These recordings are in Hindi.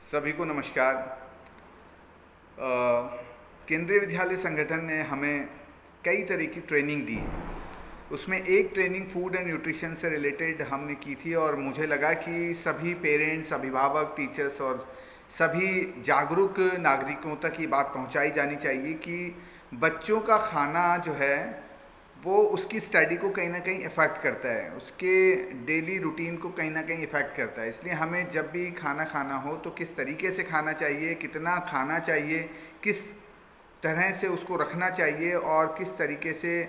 सभी को नमस्कार। केंद्रीय विद्यालय संगठन ने हमें कई तरह की ट्रेनिंग दी। उसमें एक ट्रेनिंग फूड एंड न्यूट्रिशन से रिलेटेड हमने की थी और मुझे लगा कि सभी पेरेंट्स, अभिभावक, टीचर्स और सभी जागरूक नागरिकों तक ये बात पहुंचाई जानी चाहिए कि बच्चों का खाना जो है वो उसकी स्टडी को कहीं ना कहीं इफ़ेक्ट करता है, उसके डेली रूटीन को कहीं ना कहीं इफ़ेक्ट करता है। इसलिए हमें जब भी खाना खाना हो तो किस तरीके से खाना चाहिए, कितना खाना चाहिए, किस तरह से उसको रखना चाहिए और किस तरीके से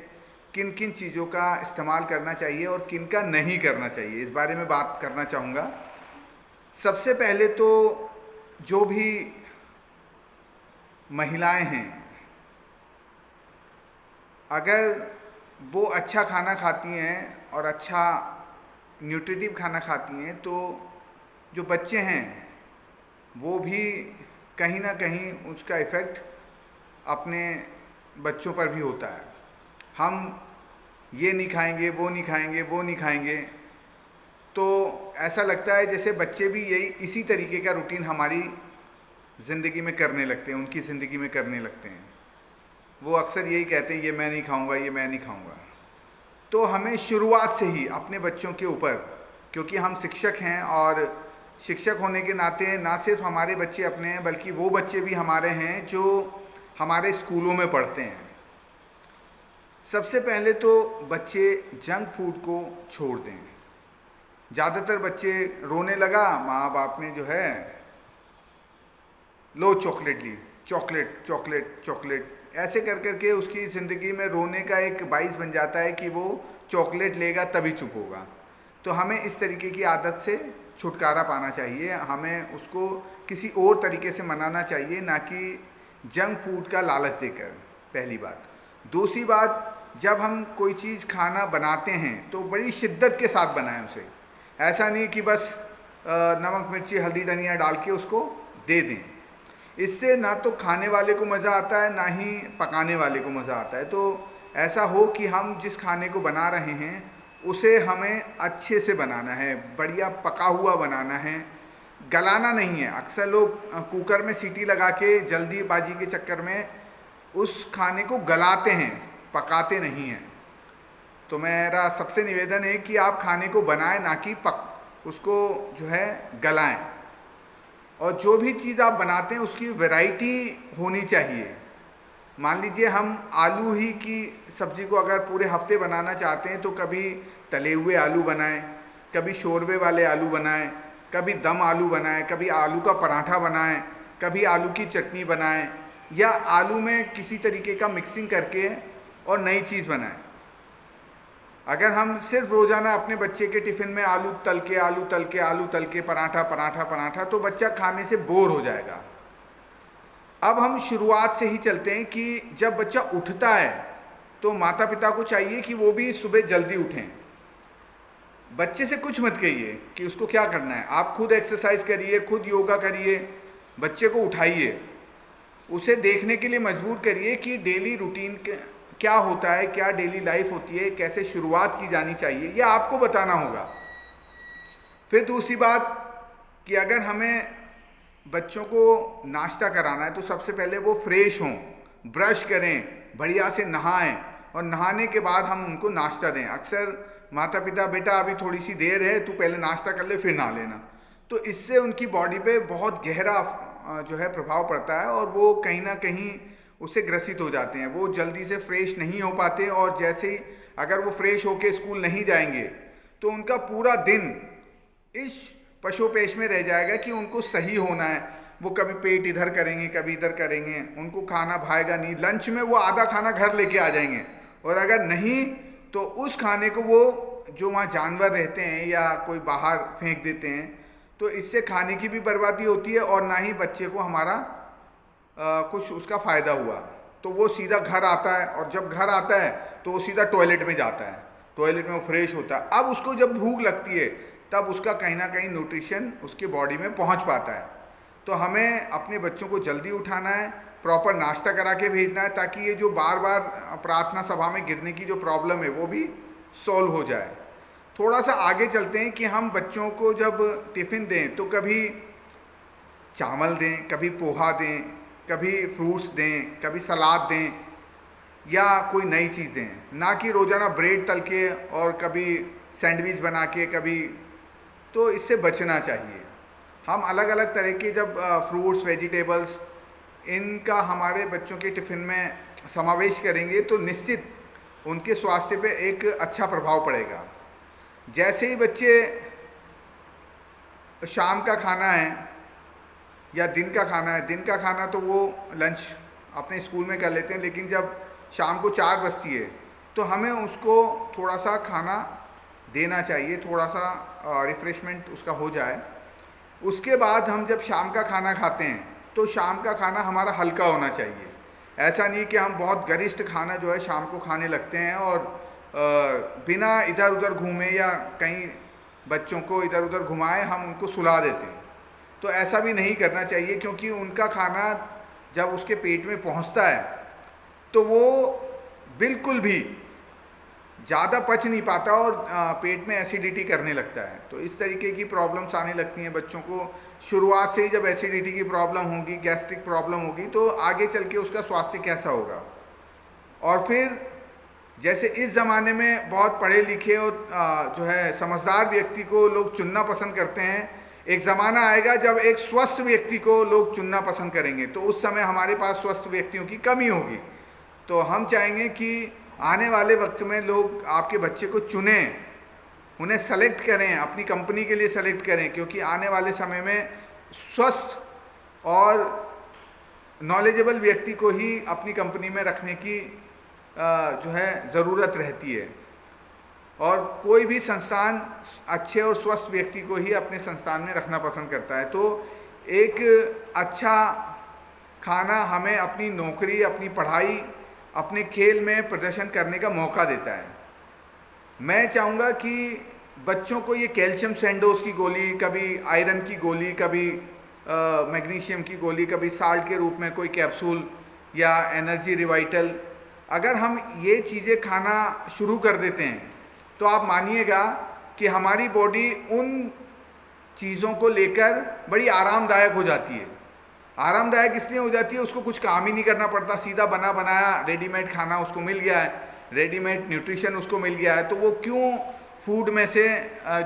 किन किन चीज़ों का इस्तेमाल करना चाहिए और किन का नहीं करना चाहिए, इस बारे में बात करना चाहूँगा। सबसे पहले तो जो भी महिलाएं हैं, अगर वो अच्छा खाना खाती हैं और अच्छा न्यूट्रिटिव खाना खाती हैं तो जो बच्चे हैं वो भी कहीं ना कहीं उसका इफ़ेक्ट अपने बच्चों पर भी होता है। हम ये नहीं खाएंगे, वो नहीं खाएंगे, वो नहीं खाएंगे, तो ऐसा लगता है जैसे बच्चे भी यही इसी तरीके का रूटीन हमारी ज़िंदगी में करने लगते हैं, उनकी ज़िंदगी में करने लगते हैं। वो अक्सर यही कहते हैं ये मैं नहीं खाऊंगा, ये मैं नहीं खाऊंगा। तो हमें शुरुआत से ही अपने बच्चों के ऊपर, क्योंकि हम शिक्षक हैं और शिक्षक होने के नाते ना सिर्फ हमारे बच्चे अपने हैं बल्कि वो बच्चे भी हमारे हैं जो हमारे स्कूलों में पढ़ते हैं। सबसे पहले तो बच्चे जंक फूड को छोड़ दें। ज़्यादातर बच्चे रोने लगा, माँ बाप ने जो है लो चॉकलेट ली, चॉकलेट चॉकलेट चॉकलेट, ऐसे कर करके उसकी ज़िंदगी में रोने का एक बाइस बन जाता है कि वो चॉकलेट लेगा तभी चुप होगा। तो हमें इस तरीके की आदत से छुटकारा पाना चाहिए, हमें उसको किसी और तरीके से मनाना चाहिए, ना कि जंक फूड का लालच देकर। पहली बात। दूसरी बात, जब हम कोई चीज़ खाना बनाते हैं तो बड़ी शिद्दत के साथ बनाएं उसे। ऐसा नहीं कि बस नमक मिर्ची हल्दी धनिया डाल के उसको दे दें। इससे ना तो खाने वाले को मज़ा आता है, ना ही पकाने वाले को मज़ा आता है। तो ऐसा हो कि हम जिस खाने को बना रहे हैं उसे हमें अच्छे से बनाना है, बढ़िया पका हुआ बनाना है, गलाना नहीं है। अक्सर लोग कुकर में सीटी लगा के जल्दीबाजी के चक्कर में उस खाने को गलाते हैं, पकाते नहीं हैं। तो मेरा सबसे निवेदन है कि आप खाने को बनाएं, ना कि उसको जो है गलाएं। और जो भी चीज़ आप बनाते हैं उसकी वैरायटी होनी चाहिए। मान लीजिए हम आलू ही की सब्ज़ी को अगर पूरे हफ्ते बनाना चाहते हैं तो कभी तले हुए आलू बनाएं, कभी शोरबे वाले आलू बनाएं, कभी दम आलू बनाएं, कभी आलू का पराठा बनाएं, कभी आलू की चटनी बनाएं, या आलू में किसी तरीके का मिक्सिंग करके और नई चीज़ बनाएं। अगर हम सिर्फ रोज़ाना अपने बच्चे के टिफ़िन में आलू तल के आलू तल के आलू तल के पराठा पराठा पराठा, तो बच्चा खाने से बोर हो जाएगा। अब हम शुरुआत से ही चलते हैं कि जब बच्चा उठता है तो माता पिता को चाहिए कि वो भी सुबह जल्दी उठें। बच्चे से कुछ मत कहिए कि उसको क्या करना है, आप खुद एक्सरसाइज करिए, खुद योगा करिए, बच्चे को उठाइए, उसे देखने के लिए मजबूर करिए कि डेली रूटीन क्या होता है, क्या डेली लाइफ होती है, कैसे शुरुआत की जानी चाहिए, यह आपको बताना होगा। फिर दूसरी बात कि अगर हमें बच्चों को नाश्ता कराना है तो सबसे पहले वो फ्रेश हों, ब्रश करें, बढ़िया से नहाएं और नहाने के बाद हम उनको नाश्ता दें। अक्सर माता पिता, बेटा अभी थोड़ी सी देर है, तू पहले नाश्ता कर ले फिर नहा लेना, तो इससे उनकी बॉडी पे बहुत गहरा जो है प्रभाव पड़ता है और वो कहीं ना कहीं उससे ग्रसित हो जाते हैं। वो जल्दी से फ्रेश नहीं हो पाते और जैसे ही अगर वो फ्रेश होके स्कूल नहीं जाएंगे तो उनका पूरा दिन इस पशोपेश में रह जाएगा कि उनको सही होना है। वो कभी पेट इधर करेंगे, कभी इधर करेंगे, उनको खाना भाएगा नहीं। लंच में वो आधा खाना घर लेके आ जाएंगे और अगर नहीं तो उस खाने को वो जो वहाँ जानवर रहते हैं या कोई बाहर फेंक देते हैं। तो इससे खाने की भी बर्बादी होती है और ना ही बच्चे को हमारा कुछ उसका फ़ायदा हुआ। तो वो सीधा घर आता है और जब घर आता है तो वो सीधा टॉयलेट में जाता है, टॉयलेट में वो फ्रेश होता है। अब उसको जब भूख लगती है तब उसका कहीं ना कहीं न्यूट्रिशन उसके बॉडी में पहुंच पाता है। तो हमें अपने बच्चों को जल्दी उठाना है, प्रॉपर नाश्ता करा के भेजना है, ताकि ये जो बार बार प्रार्थना सभा में गिरने की जो प्रॉब्लम है वो भी सॉल्व हो जाए। थोड़ा सा आगे चलते हैं कि हम बच्चों को जब टिफ़िन दें तो कभी चावल दें, कभी पोहा दें, कभी फ्रूट्स दें, कभी सलाद दें या कोई नई चीज़ दें, ना कि रोज़ाना ब्रेड तल के और कभी सैंडविच बना के कभी। तो इससे बचना चाहिए। हम अलग अलग तरह के जब फ्रूट्स, वेजिटेबल्स इनका हमारे बच्चों के टिफ़िन में समावेश करेंगे तो निश्चित उनके स्वास्थ्य पे एक अच्छा प्रभाव पड़ेगा। जैसे ही बच्चे शाम का खाना है या दिन का खाना है, दिन का खाना तो वो लंच अपने स्कूल में कर लेते हैं, लेकिन जब शाम को 4 बजती है तो हमें उसको थोड़ा सा खाना देना चाहिए, थोड़ा सा रिफ़्रेशमेंट उसका हो जाए। उसके बाद हम जब शाम का खाना खाते हैं तो शाम का खाना हमारा हल्का होना चाहिए। ऐसा नहीं कि हम बहुत गरिष्ठ खाना जो है शाम को खाने लगते हैं और बिना इधर उधर घूमे या कहीं बच्चों को इधर उधर घुमाए हम उनको सुला देते हैं। तो ऐसा भी नहीं करना चाहिए, क्योंकि उनका खाना जब उसके पेट में पहुंचता है तो वो बिल्कुल भी ज़्यादा पच नहीं पाता और पेट में एसिडिटी करने लगता है। तो इस तरीके की प्रॉब्लम्स आने लगती हैं बच्चों को। शुरुआत से ही जब एसिडिटी की प्रॉब्लम होगी, गैस्ट्रिक प्रॉब्लम होगी, तो आगे चल के उसका स्वास्थ्य कैसा होगा। और फिर जैसे इस ज़माने में बहुत पढ़े लिखे और जो है समझदार व्यक्ति को लोग चुनना पसंद करते हैं, एक ज़माना आएगा जब एक स्वस्थ व्यक्ति को लोग चुनना पसंद करेंगे, तो उस समय हमारे पास स्वस्थ व्यक्तियों की कमी होगी। तो हम चाहेंगे कि आने वाले वक्त में लोग आपके बच्चे को चुनें, उन्हें सेलेक्ट करें, अपनी कंपनी के लिए सेलेक्ट करें, क्योंकि आने वाले समय में स्वस्थ और नॉलेजेबल व्यक्ति को ही अपनी कंपनी में रखने की जो है ज़रूरत रहती है। और कोई भी संस्थान अच्छे और स्वस्थ व्यक्ति को ही अपने संस्थान में रखना पसंद करता है। तो एक अच्छा खाना हमें अपनी नौकरी, अपनी पढ़ाई, अपने खेल में प्रदर्शन करने का मौका देता है। मैं चाहूँगा कि बच्चों को ये कैल्शियम सैंडोज की गोली, कभी आयरन की गोली, कभी मैग्नीशियम की गोली, कभी साल्ट के रूप में कोई कैप्सूल या एनर्जी रिवाइटल, अगर हम ये चीज़ें खाना शुरू कर देते हैं तो आप मानिएगा कि हमारी बॉडी उन चीज़ों को लेकर बड़ी आरामदायक हो जाती है। आरामदायक इसलिए हो जाती है, उसको कुछ काम ही नहीं करना पड़ता, सीधा बना बनाया रेडीमेड खाना उसको मिल गया है, रेडीमेड न्यूट्रिशन उसको मिल गया है, तो वो क्यों फूड में से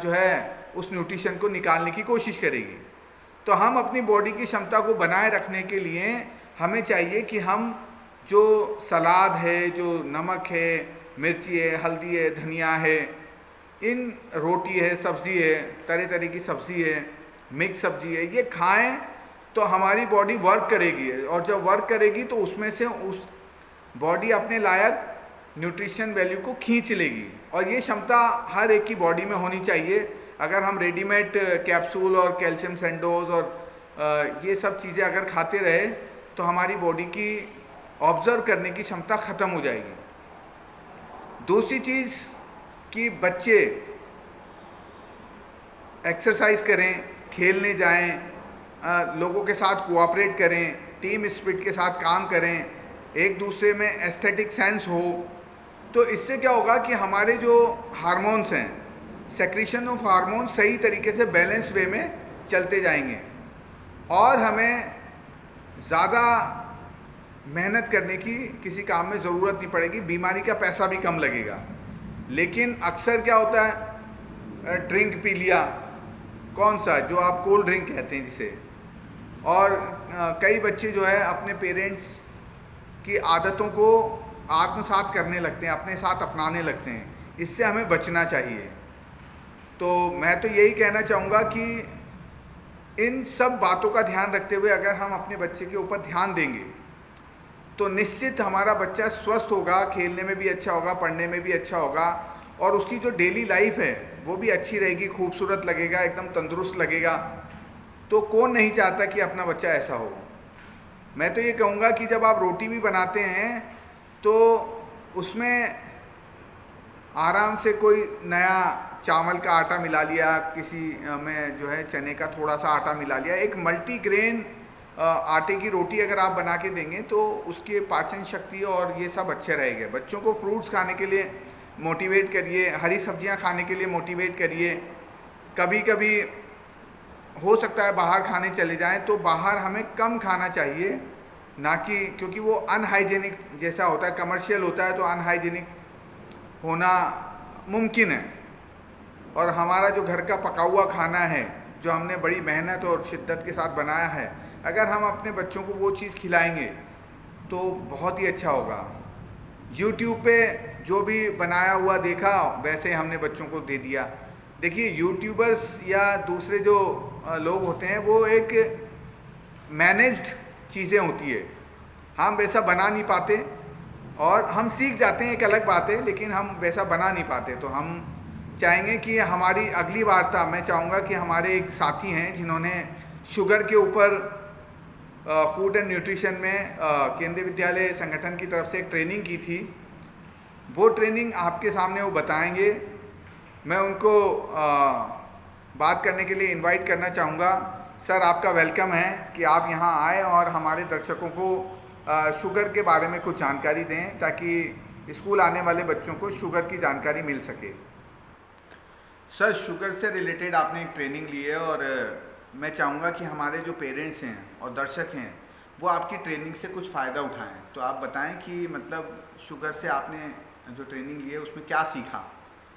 जो है उस न्यूट्रिशन को निकालने की कोशिश करेगी। तो हम अपनी बॉडी की क्षमता को बनाए रखने के लिए हमें चाहिए कि हम जो सलाद है, जो नमक है, मिर्ची है, हल्दी है, धनिया है, इन रोटी है, सब्ज़ी है, तरह तरह की सब्ज़ी है, मिक्स सब्ज़ी है, ये खाएं तो हमारी बॉडी वर्क करेगी। और जब वर्क करेगी तो उसमें से उस बॉडी अपने लायक न्यूट्रिशन वैल्यू को खींच लेगी। और ये क्षमता हर एक की बॉडी में होनी चाहिए। अगर हम रेडीमेड कैप्सूल और कैल्शियम सैंडोज और ये सब चीज़ें अगर खाते रहे तो हमारी बॉडी की ऑब्ज़र्व करने की क्षमता ख़त्म हो जाएगी। दूसरी चीज़ कि बच्चे एक्सरसाइज करें, खेलने जाएं, लोगों के साथ कोऑपरेट करें, टीम स्पिरिट के साथ काम करें, एक दूसरे में एस्थेटिक सेंस हो। तो इससे क्या होगा कि हमारे जो हार्मोन्स हैं, सेक्रीशन ऑफ हार्मोन सही तरीके से बैलेंस वे में चलते जाएंगे और हमें ज़्यादा मेहनत करने की किसी काम में ज़रूरत नहीं पड़ेगी, बीमारी का पैसा भी कम लगेगा। लेकिन अक्सर क्या होता है, ड्रिंक पी लिया, कौन सा जो आप कोल्ड ड्रिंक कहते हैं जिसे, और कई बच्चे जो है अपने पेरेंट्स की आदतों को आत्मसात करने लगते हैं, अपने साथ अपनाने लगते हैं। इससे हमें बचना चाहिए। तो मैं तो यही कहना चाहूँगा कि इन सब बातों का ध्यान रखते हुए अगर हम अपने बच्चे के ऊपर ध्यान देंगे तो निश्चित हमारा बच्चा स्वस्थ होगा, खेलने में भी अच्छा होगा, पढ़ने में भी अच्छा होगा और उसकी जो डेली लाइफ है वो भी अच्छी रहेगी, खूबसूरत लगेगा, एकदम तंदुरुस्त लगेगा। तो कौन नहीं चाहता कि अपना बच्चा ऐसा हो। मैं तो ये कहूँगा कि जब आप रोटी भी बनाते हैं तो उसमें आराम से कोई नया चावल का आटा मिला लिया, किसी में जो है चने का थोड़ा सा आटा मिला लिया, एक मल्टीग्रेन आटे की रोटी अगर आप बना के देंगे तो उसके पाचन शक्ति और ये सब अच्छे रहेंगे। बच्चों को फ्रूट्स खाने के लिए मोटिवेट करिए, हरी सब्जियां खाने के लिए मोटिवेट करिए। कभी कभी हो सकता है बाहर खाने चले जाएं, तो बाहर हमें कम खाना चाहिए, ना कि, क्योंकि वो अनहाइजेनिक जैसा होता है, कमर्शियल होता है, तो अनहाइजेनिक होना मुमकिन है। और हमारा जो घर का पका हुआ खाना है, जो हमने बड़ी मेहनत और शिद्दत के साथ बनाया है, अगर हम अपने बच्चों को वो चीज़ खिलाएंगे तो बहुत ही अच्छा होगा। यूट्यूब पे जो भी बनाया हुआ देखा वैसे हमने बच्चों को दे दिया। देखिए, यूट्यूबर्स या दूसरे जो लोग होते हैं, वो एक मैनेज्ड चीज़ें होती है, हम वैसा बना नहीं पाते, और हम सीख जाते हैं, एक अलग बात है, लेकिन हम वैसा बना नहीं पाते। तो हम चाहेंगे कि हमारी अगली वार्ता, मैं चाहूँगा कि हमारे एक साथी हैं जिन्होंने शुगर के ऊपर फूड एंड न्यूट्रिशन में केंद्रीय विद्यालय संगठन की तरफ से एक ट्रेनिंग की थी, वो ट्रेनिंग आपके सामने वो बताएंगे। मैं उनको बात करने के लिए इनवाइट करना चाहूँगा। सर, आपका वेलकम है कि आप यहाँ आए और हमारे दर्शकों को शुगर के बारे में कुछ जानकारी दें, ताकि स्कूल आने वाले बच्चों को शुगर की जानकारी मिल सके। सर, शुगर से रिलेटेड आपने एक ट्रेनिंग ली है, और मैं चाहूँगा कि हमारे जो पेरेंट्स हैं और दर्शक हैं वो आपकी ट्रेनिंग से कुछ फ़ायदा उठाएं। तो आप बताएं कि मतलब शुगर से आपने जो ट्रेनिंग ली है उसमें क्या सीखा,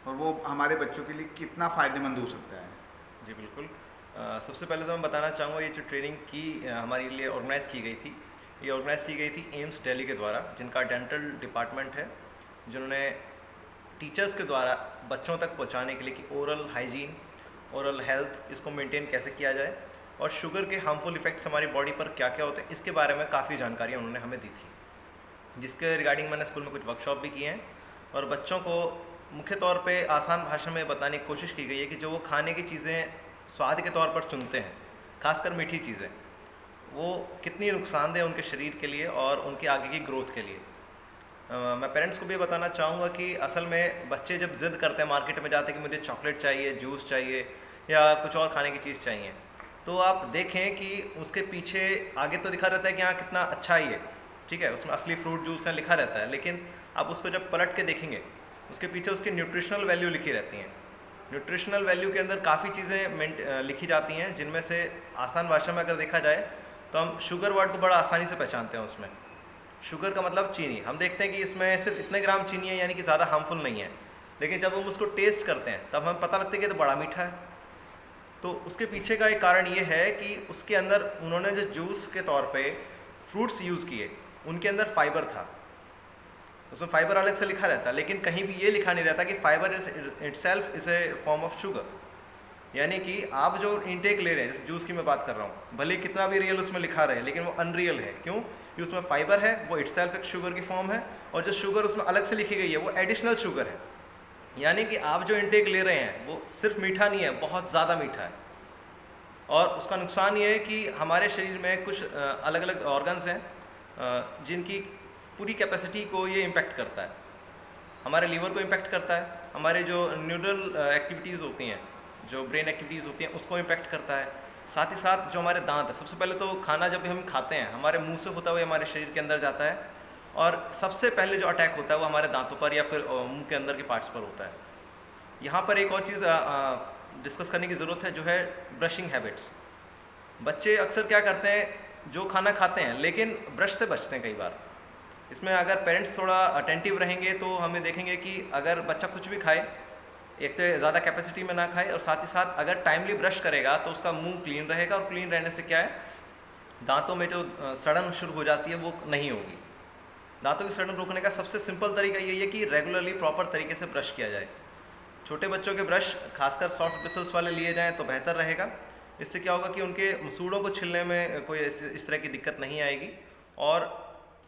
और वो हमारे बच्चों के लिए कितना फ़ायदेमंद हो सकता है। जी बिल्कुल। सबसे पहले तो मैं बताना चाहूँगा, ये जो ट्रेनिंग की हमारे लिए ऑर्गेनाइज़ की गई थी, ये ऑर्गेनाइज़ की गई थी एम्स दिल्ली के द्वारा, जिनका डेंटल डिपार्टमेंट है, जिन्होंने टीचर्स के द्वारा बच्चों तक पहुँचाने के लिए कि ओरल हाइजीन, ओरल हेल्थ, इसको मेंटेन कैसे किया जाए, और शुगर के हार्मफुल इफ़ेक्ट्स हमारी बॉडी पर क्या क्या होते हैं, इसके बारे में काफ़ी जानकारियाँ उन्होंने हमें दी थी, जिसके रिगार्डिंग मैंने स्कूल में कुछ वर्कशॉप भी किए हैं। और बच्चों को मुख्य तौर पे आसान भाषा में बताने की कोशिश की गई है कि जो वो खाने की चीज़ें स्वाद के तौर पर चुनते हैं, खासकर मीठी चीज़ें, वो कितनी नुकसानदेह उनके शरीर के लिए और उनके आगे की ग्रोथ के लिए। मैं पेरेंट्स को भी बताना चाहूँगा कि असल में बच्चे जब ज़िद करते हैं, मार्केट में जाते हैं कि मुझे चॉकलेट चाहिए, जूस चाहिए या कुछ और खाने की चीज़ चाहिए, तो आप देखें कि उसके पीछे आगे तो लिखा रहता है कि हाँ कितना अच्छा ही है, ठीक है, उसमें असली फ्रूट जूस है लिखा रहता है, लेकिन आप उसको जब पलट के देखेंगे उसके पीछे उसकी न्यूट्रिशनल वैल्यू लिखी रहती हैं। न्यूट्रिशनल वैल्यू के अंदर काफ़ी चीज़ें लिखी जाती हैं, जिनमें से आसान भाषा में अगर देखा जाए तो हम शुगर वर्ड को बड़ा आसानी से पहचानते हैं। उसमें शुगर का मतलब चीनी, हम देखते हैं कि इसमें सिर्फ इतने ग्राम चीनी है, यानी कि ज़्यादा हार्मफुल नहीं है, लेकिन जब हम उसको टेस्ट करते हैं तब हमें पता लगता है कि ये तो बड़ा मीठा है। तो उसके पीछे का एक कारण ये है कि उसके अंदर उन्होंने जो जूस के तौर पे फ्रूट्स यूज़ किए, उनके अंदर फाइबर था, उसमें फाइबर अलग से लिखा रहता है, लेकिन कहीं भी ये लिखा नहीं रहता कि fibre itself is a form of sugar. यानी कि आप जो इनटेक ले रहे हैं, जैसे जूस की मैं बात कर रहा हूँ, भले कितना भी रियल उसमें लिखा रहे, लेकिन वो अनरियल है। क्यों? कि उसमें फाइबर है, वो इटसेल्फ एक शुगर की फॉर्म है, और जो शुगर उसमें अलग से लिखी गई है वो एडिशनल शुगर है। यानी कि आप जो इनटेक ले रहे हैं वो सिर्फ मीठा नहीं है, बहुत ज़्यादा मीठा है। और उसका नुकसान ये है कि हमारे शरीर में कुछ अलग अलग ऑर्गन्स हैं जिनकी पूरी कैपेसिटी को ये इम्पेक्ट करता है। हमारे लीवर को इम्पेक्ट करता है, हमारे जो न्यूरल एक्टिविटीज़ होती हैं, जो ब्रेन एक्टिविटीज़ होती हैं, उसको इम्पेक्ट करता है। साथ ही साथ जो हमारे दांत है, सबसे पहले तो खाना जब भी हम खाते हैं हमारे मुंह से होता हुआ हमारे शरीर के अंदर जाता है, और सबसे पहले जो अटैक होता है वो हमारे दांतों पर या फिर मुंह के अंदर के पार्ट्स पर होता है। यहाँ पर एक और चीज़ डिस्कस करने की ज़रूरत है, जो है ब्रशिंग हैबिट्स। बच्चे अक्सर क्या करते हैं, जो खाना खाते हैं लेकिन ब्रश से बचते हैं कई बार। इसमें अगर पेरेंट्स थोड़ा अटेंटिव रहेंगे तो हमें देखेंगे कि अगर बच्चा कुछ भी खाए, एक तो ज़्यादा कैपेसिटी में ना खाए, और साथ ही साथ अगर टाइमली ब्रश करेगा तो उसका मुंह क्लीन रहेगा, और क्लीन रहने से क्या है, दांतों में जो सड़न शुरू हो जाती है वो नहीं होगी। दांतों की सड़न रोकने का सबसे सिंपल तरीका यही है कि रेगुलरली प्रॉपर तरीके से ब्रश किया जाए। छोटे बच्चों के ब्रश खासकर सॉफ्ट ब्रिसल्स वाले लिए जाएँ तो बेहतर रहेगा। इससे क्या होगा कि उनके मसूड़ों को छिलने में कोई इस तरह की दिक्कत नहीं आएगी, और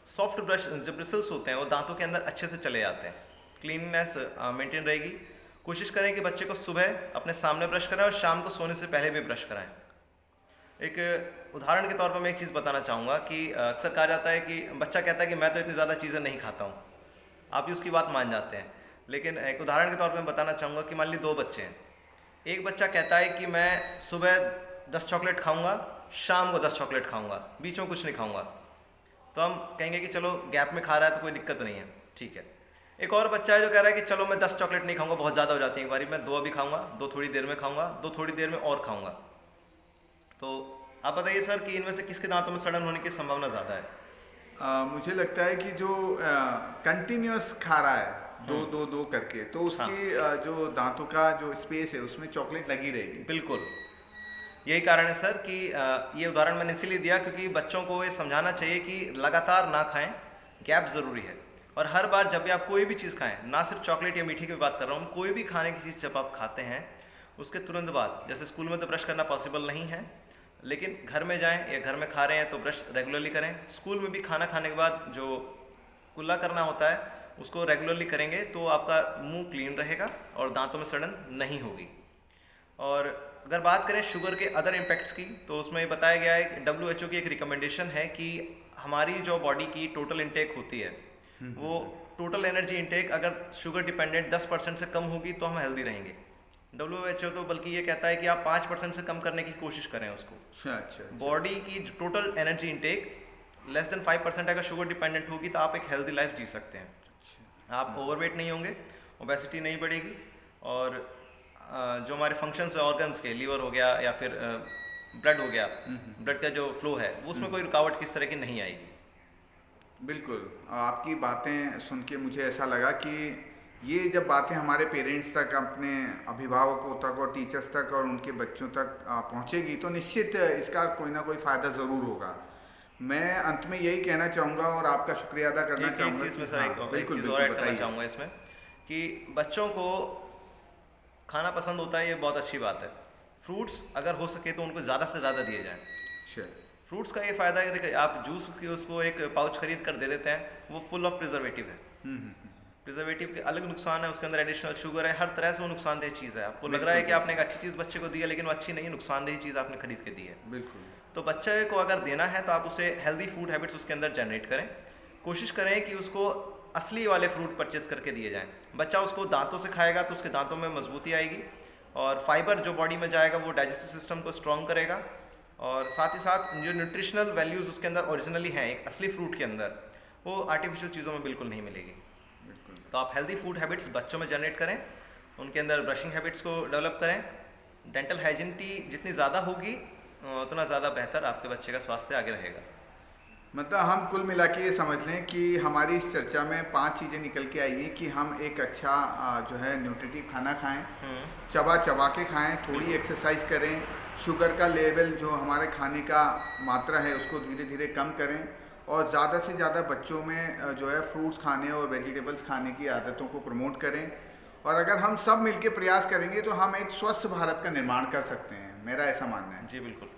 सॉफ्ट ब्रश जो ब्रिसल्स होते हैं वो दांतों के अंदर अच्छे से चले जाते हैं, क्लीननेस मेंटेन रहेगी। कोशिश करें कि बच्चे को सुबह अपने सामने ब्रश कराएं और शाम को सोने से पहले भी ब्रश कराएं। एक उदाहरण के तौर पर मैं एक चीज़ बताना चाहूँगा कि अक्सर कहा जाता है कि बच्चा कहता है कि मैं तो इतनी ज़्यादा चीज़ें नहीं खाता हूँ, आप भी उसकी बात मान जाते हैं, लेकिन एक उदाहरण के तौर पर मैं बताना चाहूँगा कि मान ली दो बच्चे हैं। एक बच्चा कहता है कि मैं सुबह 10 चॉकलेट खाऊँगा, शाम को 10 चॉकलेट खाऊँगा, बीच में कुछ नहीं खाऊँगा। तो हम कहेंगे कि चलो गैप में खा रहा है तो कोई दिक्कत नहीं है, ठीक है। एक और बच्चा है जो कह रहा है कि चलो मैं 10 चॉकलेट नहीं खाऊंगा, बहुत ज़्यादा हो जाती है एक बारी, मैं 2 अभी खाऊंगा, 2 थोड़ी देर में खाऊंगा, 2 थोड़ी देर में और खाऊंगा। तो आप बताइए सर कि इनमें से किसके दांतों में सड़न होने की संभावना ज़्यादा है? मुझे लगता है कि जो कंटिन्यूअस खा रहा है दो दो दो करके, तो हाँ, उसकी जो दांतों का जो स्पेस है उसमें चॉकलेट लगी रहेगी। बिल्कुल। यही कारण है सर कि ये उदाहरण मैंने इसीलिए दिया क्योंकि बच्चों को ये समझाना चाहिए कि लगातार ना खाएं, गैप ज़रूरी है। और हर बार जब भी आप कोई भी चीज़ खाएं, ना सिर्फ चॉकलेट या मीठी की बात कर रहा हूँ, कोई भी खाने की चीज़ जब आप खाते हैं उसके तुरंत बाद, जैसे स्कूल में तो ब्रश करना पॉसिबल नहीं है, लेकिन घर में जाएं या घर में खा रहे हैं तो ब्रश रेगुलरली करें। स्कूल में भी खाना खाने के बाद जो कुल्ला करना होता है उसको रेगुलरली करेंगे तो आपका मुंह क्लीन रहेगा और दांतों में सड़न नहीं होगी। और अगर बात करें शुगर के अदर इम्पैक्ट्स की, तो उसमें बताया गया है कि WHO की एक रिकमेंडेशन है कि हमारी जो बॉडी की टोटल इंटेक होती है, वो टोटल एनर्जी इंटेक अगर शुगर डिपेंडेंट 10% से कम होगी तो हम हेल्दी रहेंगे। WHO तो बल्कि ये कहता है कि आप 5% से कम करने की कोशिश करें उसको। अच्छा अच्छा अच्छा। बॉडी की total energy intake less than 5% अगर शुगर डिपेंडेंट होगी तो आप एक हेल्दी लाइफ जी सकते हैं। आप ओवरवेट नहीं होंगे, ओबेसिटी नहीं बढ़ेगी, और जो हमारे फंक्शंस है ऑर्गन्स के, लीवर हो गया या फिर ब्लड हो गया, ब्लड का जो फ्लो है वो उसमें कोई रुकावट किस तरह की नहीं आएगी। बिल्कुल, आपकी बातें सुन के मुझे ऐसा लगा कि ये जब बातें हमारे पेरेंट्स तक, अपने अभिभावकों तक और टीचर्स तक और उनके बच्चों तक पहुंचेगी तो निश्चित इसका कोई ना कोई फ़ायदा ज़रूर होगा। मैं अंत में यही कहना चाहूँगा और आपका शुक्रिया अदा करना एक चाहूँगा चीज़ में कि सर, हाँ, एक बिल्कुल चीज़ और बिल्कुल ऐड करना बताइए। चाहूँगा इसमें कि बच्चों को खाना पसंद होता है, ये बहुत अच्छी बात है। फ्रूट्स अगर हो सके तो उनको ज़्यादा से ज़्यादा दिए जाएँ। अच्छा। फ्रूट्स का ये फ़ायदा है कि देखिए, आप जूस की उसको एक पाउच खरीद कर दे देते हैं, वो फुल ऑफ प्रिजर्वेटिव है। प्रिजर्वेटिव के अलग नुकसान है, उसके अंदर एडिशनल शुगर है, हर तरह से वो नुकसानदेह चीज़ है। आपको लग रहा है कि आपने एक अच्छी चीज़ बच्चे को दी है, लेकिन वो अच्छी नहीं, नुकसानदेह चीज़ आपने खरीद के दी है। बिल्कुल। तो बच्चे को अगर देना है तो आप उसे हेल्दी फूड हैबिट्स उसके अंदर जनरेट करें। कोशिश करें कि उसको असली वाले फ्रूट परचेस करके दिए जाएं। बच्चा उसको दांतों से खाएगा तो उसके दांतों में मजबूती आएगी, और फाइबर जो बॉडी में जाएगा वो डाइजेस्टिव सिस्टम को स्ट्रॉन्ग करेगा, और साथ ही साथ जो न्यूट्रिशनल वैल्यूज़ उसके अंदर ओरिजिनली हैं एक असली फ्रूट के अंदर, वो आर्टिफिशियल चीज़ों में बिल्कुल नहीं मिलेगी। तो आप हेल्दी फूड हैबिट्स बच्चों में जनरेट करें, उनके अंदर ब्रशिंग हैबिट्स को डेवलप करें। डेंटल हाइजीनिटी जितनी ज़्यादा होगी उतना ज़्यादा बेहतर आपके बच्चे का स्वास्थ्य आगे रहेगा। मतलब हम कुल मिला के ये समझ लें कि हमारी इस चर्चा में 5 चीज़ें निकल के आई हैं कि हम एक अच्छा जो है न्यूट्रिटिव खाना खाएं, चबा चबा के खाएं, थोड़ी एक्सरसाइज करें, शुगर का लेवल जो हमारे खाने का मात्रा है उसको धीरे धीरे कम करें, और ज़्यादा से ज़्यादा बच्चों में जो है फ्रूट्स खाने और वेजिटेबल्स खाने की आदतों को प्रमोट करें। और अगर हम सब मिलके प्रयास करेंगे तो हम एक स्वस्थ भारत का निर्माण कर सकते हैं, मेरा ऐसा मानना है। जी बिल्कुल।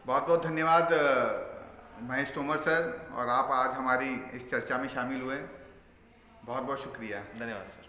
बहुत बहुत धन्यवाद महेश तोमर सर, और आप आज हमारी इस चर्चा में शामिल हुए, बहुत बहुत शुक्रिया। धन्यवाद सर।